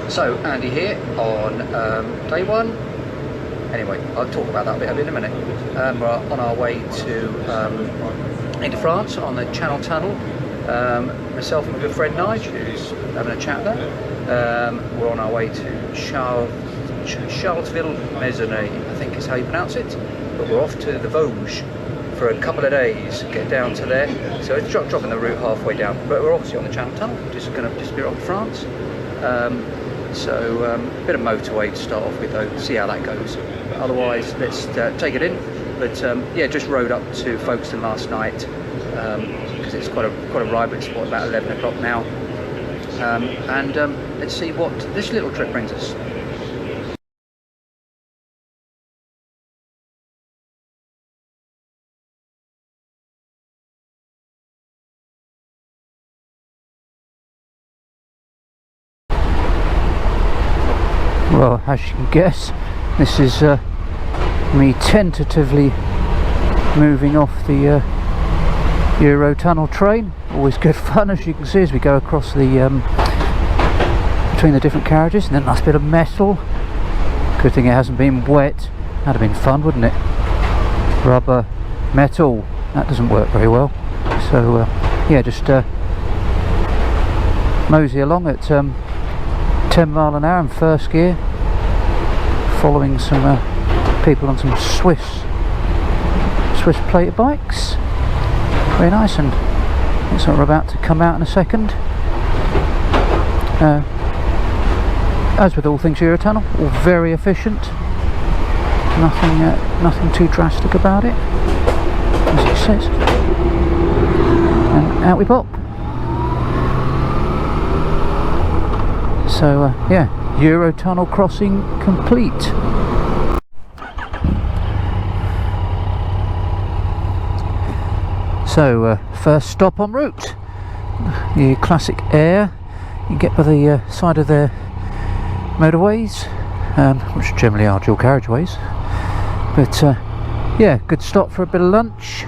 So Andy here on day one. Anyway, I'll talk about that a bit in a minute. We're on our way to into France on the Channel Tunnel. Myself and my good friend Nige, who's having a chat there. We're on our way to Charleville-Mézières, I think is how you pronounce it. But we're off to the Vosges for a couple of days, get down to there. So it's dropping the route halfway down. But we're obviously on the Channel Tunnel, just going to disappear off to France. A bit of motorway to start off with though, see how that goes. But otherwise, let's take it in. But yeah, just rode up to Folkestone last night because it's quite a ride, but it's about 11 o'clock now. Let's see what this little trip brings us. Well, as you can guess, this is me tentatively moving off the Eurotunnel train. Always good fun, as you can see, as we go across the between the different carriages. And then nice bit of metal. Good thing it hasn't been wet. That'd have been fun, wouldn't it? Rubber, metal. That doesn't work very well. So yeah, just mosey along at 10 mile an hour in first gear, following some people on some Swiss plated bikes. Very nice, and looks like we're about to come out in a second. As with all things Eurotunnel, all very efficient. Nothing too drastic about it, as it says. And out we pop. So yeah, Eurotunnel crossing complete. So first stop en route, the classic air you get by the side of the motorways, which generally are dual carriageways. But yeah, good stop for a bit of lunch.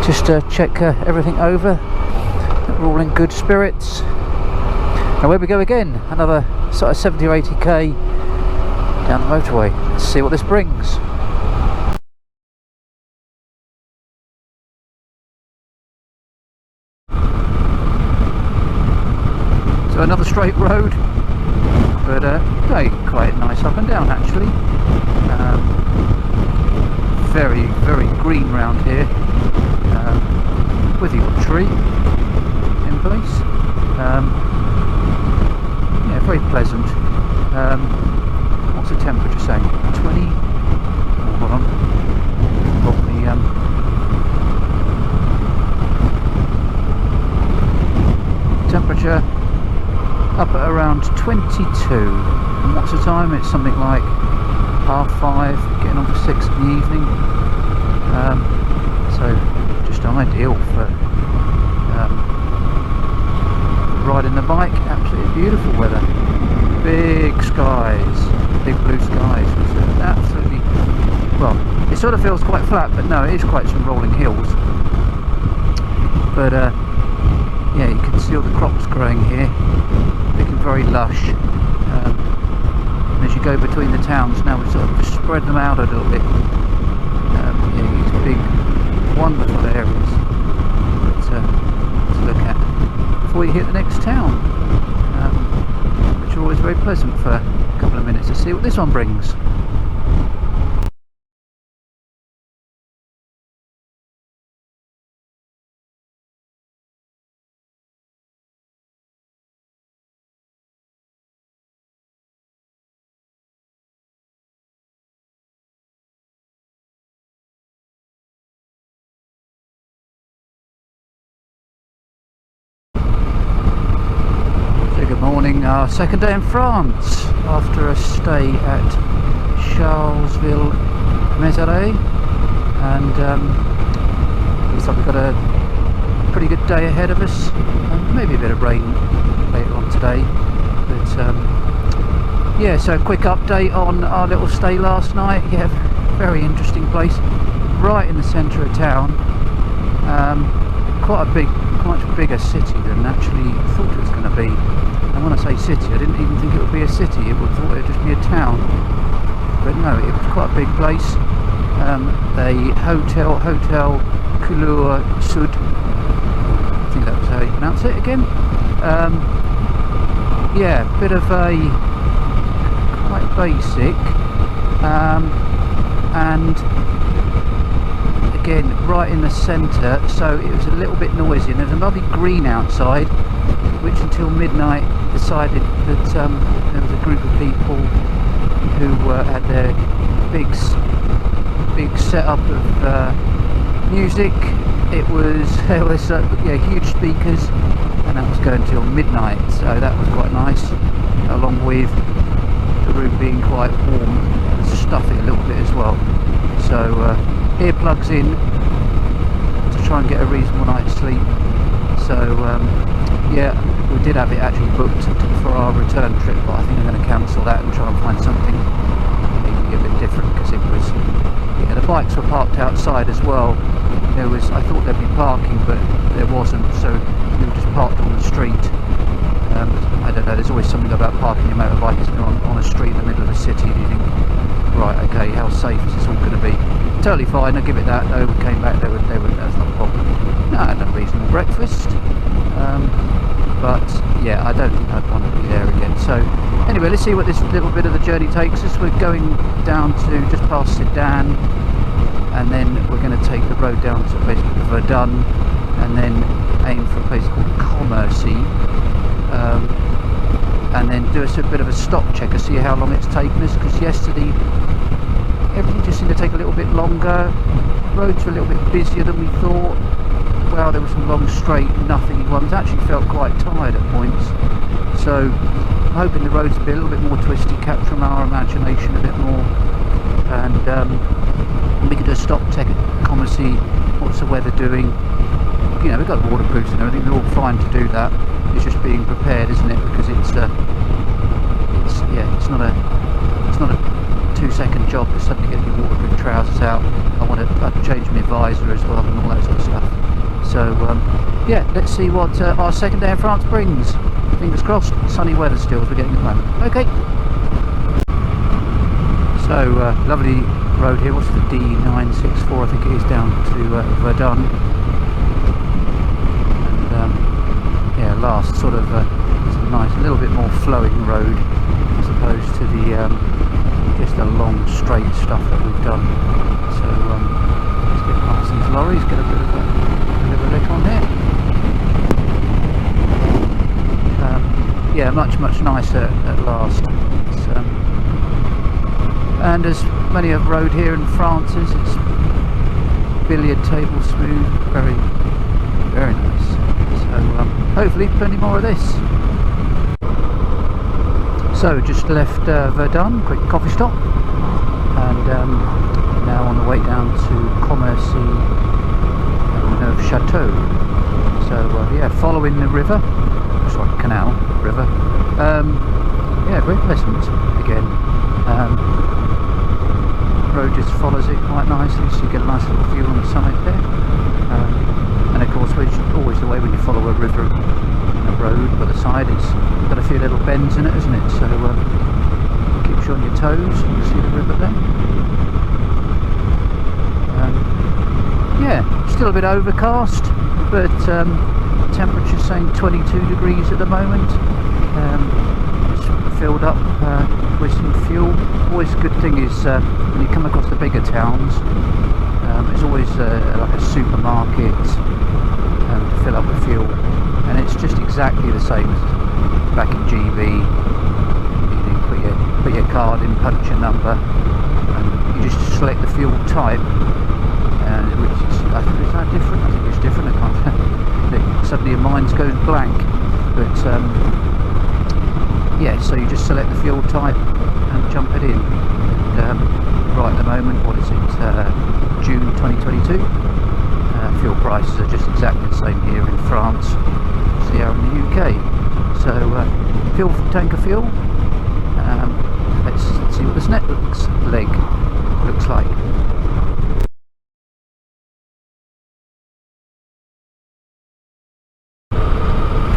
Just check everything over, that we're all in good spirits. And where we go again, another sort of 70 or 80k down the motorway. Let's see what this brings. So another straight road, but quite nice up and down actually. Very, very green round here, with a tree in place. Yeah, very pleasant. What's the temperature saying? 20? Oh, hold on. Got the temperature up at around 22. And what's the time? It's something like 5:30, getting on for 6 in the evening. So just ideal for riding the bike. Absolutely beautiful weather, big skies, big blue skies. It's absolutely, well, it sort of feels quite flat, but no, it is quite some rolling hills. But yeah, you can see all the crops growing here, looking very lush. And as you go between the towns now, we sort of spread them out a little bit. Yeah, these big, wonderful areas to look at before you hit the next town, which are always very pleasant for a couple of minutes to see what this one brings. Our second day in France after a stay at Charleville-Mézières, and looks like we've got a pretty good day ahead of us. Maybe a bit of rain later on today, but yeah, so a quick update on our little stay last night. Yeah, very interesting place, right in the centre of town. quite a much bigger city than actually I thought it was going to be. And when I say city, I didn't even think it would be a city. I thought it would just be a town. But no, it was quite a big place. A Hotel Couleur Sud. I think that was how you pronounce it again. Yeah, bit of a quite basic, and again right in the centre, so it was a little bit noisy, and there's a lovely green outside, which until midnight decided that there was a group of people who had their big setup of music. There was yeah, huge speakers, and that was going till midnight, so that was quite nice, along with the room being quite warm and stuffy a little bit as well. So earplugs in to try and get a reasonable night's sleep. So yeah, we did have it actually booked for our return trip, but I think I'm going to cancel that and try and find something maybe a bit different, because it was, yeah, the bikes were parked outside as well. I thought there'd be parking, but there wasn't, so we were just parked on the street. I don't know, there's always something about parking your motorbike on a street in the middle of a city, and you think, right, okay, how safe is this all going to be? Totally fine, I'll give it that though. We came back, that's not a problem. No, I had a reasonable breakfast, but yeah, I don't think I'd want to be there again. So anyway, let's see what this little bit of the journey takes us. We're going down to just past Sedan, and then we're going to take the road down to a place called Verdun, and then aim for a place called Commercy, and then do us a bit of a stock check and see how long it's taken us, because yesterday everything just seemed to take a little bit longer. Roads were a little bit busier than we thought. Well, there were some long straight nothingy ones. Actually felt quite tired at points, so I'm hoping the roads will be a little bit more twisty, capturing our imagination a bit more, and we could do a stock check at Commercy. What's the weather doing? You know, we've got waterproofs and everything, they're all fine to do that. It's just being prepared, isn't it? Because it's not a 2-second job to suddenly get your waterproof trousers out. I'd change my visor as well and all that sort of stuff. So yeah, let's see what our second day in France brings. Fingers crossed. Sunny weather still as we're getting at the moment. Okay. So lovely road here. What's the D964? I think it is, down to Verdun. And yeah, last sort of it's a nice, a little bit more flowing road as opposed to the just a long straight stuff that we've done. So let's get past these lorries, get a bit of a look on here. Yeah, much nicer at last. It's, and as many have rode here in France, it's billiard table smooth, very nice. So hopefully plenty more of this. So just left Verdun, quick coffee stop, and now on the way down to Commercy and Chateau. So yeah, following the river, sorry, canal, river. Yeah, very pleasant again. Road just follows it quite nicely, so you get a nice little view on the summit there. And of course, which is always the way when you follow a river in a road by the side, it's got a few little bends in it, isn't it? So keeps you on your toes. You can see the river there. Yeah, still a bit overcast, but temperature's saying 22 degrees at the moment. It's filled up with some fuel. Always a good thing is when you come across the bigger towns, there's always like a supermarket to fill up with fuel, and it's just exactly the same as back in GB. You put your card in, punch your number, and you just select the fuel type. And is that different? I think it's different. I can't. Suddenly your mind goes blank. But yeah, so you just select the fuel type and jump it in. And right at the moment, what is it? June 2022. Fuel prices are just exactly the same here in France as they are in the UK. So fuel tanker fuel. Let's see what this next leg looks like.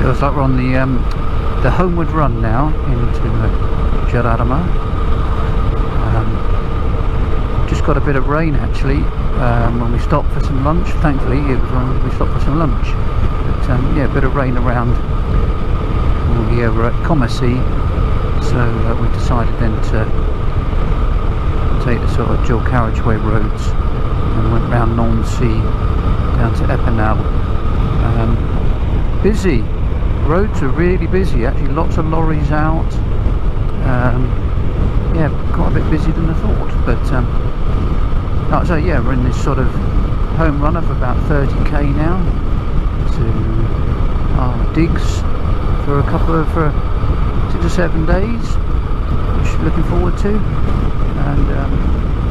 Feels like we're on the homeward run now into Gerardmer. Just got a bit of rain actually when we stopped for some lunch. Thankfully it was when we stopped for some lunch, but yeah, a bit of rain around over at Commercy, so we decided then to take the sort of dual carriageway roads and went round Nancy down to Epinal. Busy, roads are really busy actually, lots of lorries out. Yeah, quite a bit busier than I thought, but like I say, yeah, we're in this sort of home run of about 30k now to our digs for a couple of 6 or 7 days, which I'm looking forward to. And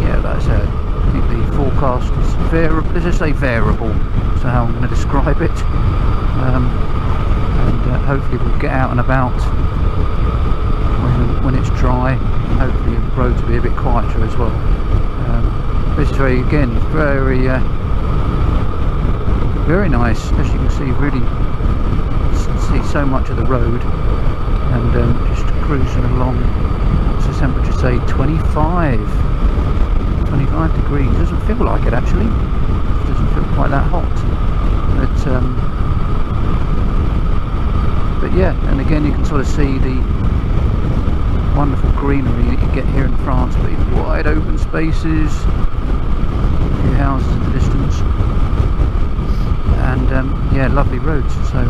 yeah, like I said, I think the forecast is variable. Let's just say variable, so how I'm going to describe it. And hopefully we'll get out and about when it's dry. Hopefully the roads will be a bit quieter as well. This is very nice, as you can see. Really see so much of the road, and just cruising along. What's the temperature say? 25 degrees. Doesn't feel like it actually. It doesn't feel quite that hot, but yeah, and again you can sort of see the wonderful greenery that you get here in France, but these wide open spaces, a few houses in the distance, and yeah, lovely roads. So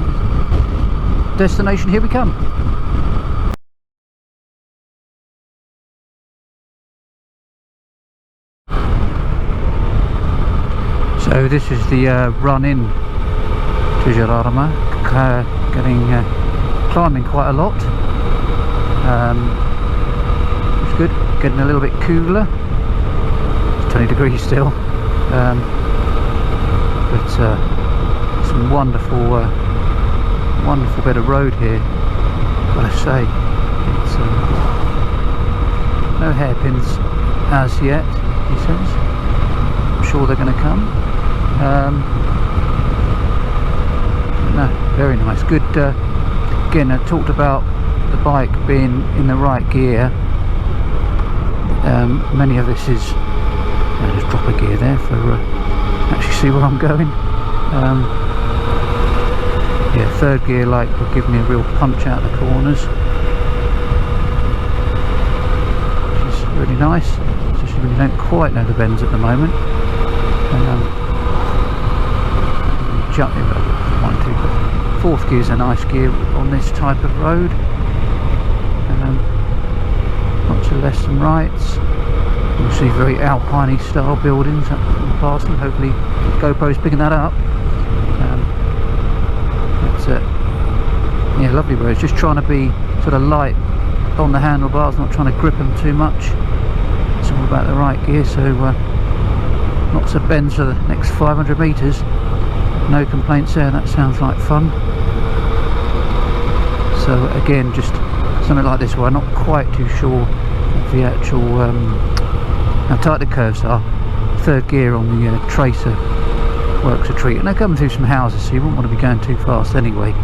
destination, here we come. So this is the run in to Gerardmer, climbing quite a lot. It's good, getting a little bit cooler. It's 20 degrees still, but some wonderful bit of road here. Gotta say, it's no hairpins as yet, he says. I'm sure they're going to come. No, very nice, good. Again, I talked about the bike being in the right gear. Many of this is, I'll just drop a gear there for actually see where I'm going. Yeah, third gear light will give me a real punch out the corners, which is really nice, especially when you don't quite know the bends at the moment. Jump in, fourth gear is a nice gear on this type of road. Lots of lefts and rights. You'll see very alpine style buildings up in passing. Hopefully GoPro's picking that up. Yeah, lovely roads. Just trying to be sort of light on the handlebars, not trying to grip them too much. It's all about the right gear. So lots of bends for the next 500 metres. No complaints there. That sounds like fun. So again, just something like this where I'm not quite too sure of the actual how tight the curves are. Third gear on the Tracer works a treat, and they're coming through some houses, so you wouldn't want to be going too fast anyway.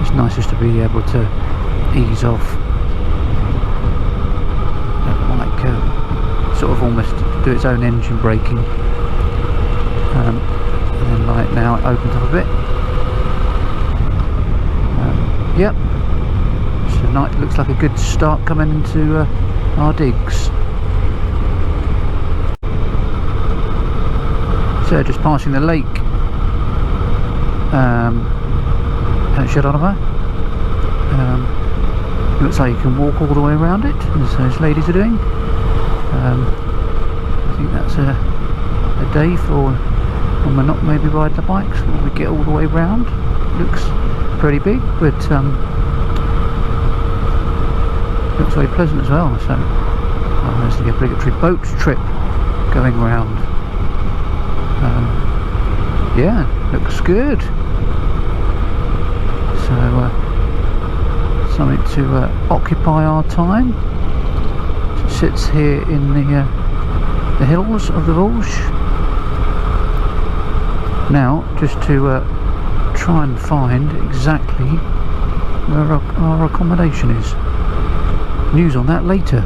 It's nice just to be able to ease off, like sort of almost do its own engine braking. And then like now it opens up a bit. Yep. Tonight looks like a good start coming into our digs. So just passing the lake at Gerardmer. Looks like you can walk all the way around it, as those ladies are doing. I think that's a day for when we're not maybe riding the bikes, when we get all the way round. Looks pretty big, but looks very pleasant as well. So there's the obligatory boat trip going round. Yeah, looks good. So something to occupy our time. It sits here in the hills of the Vosges. Now, just to try and find exactly where our accommodation is. News on that later.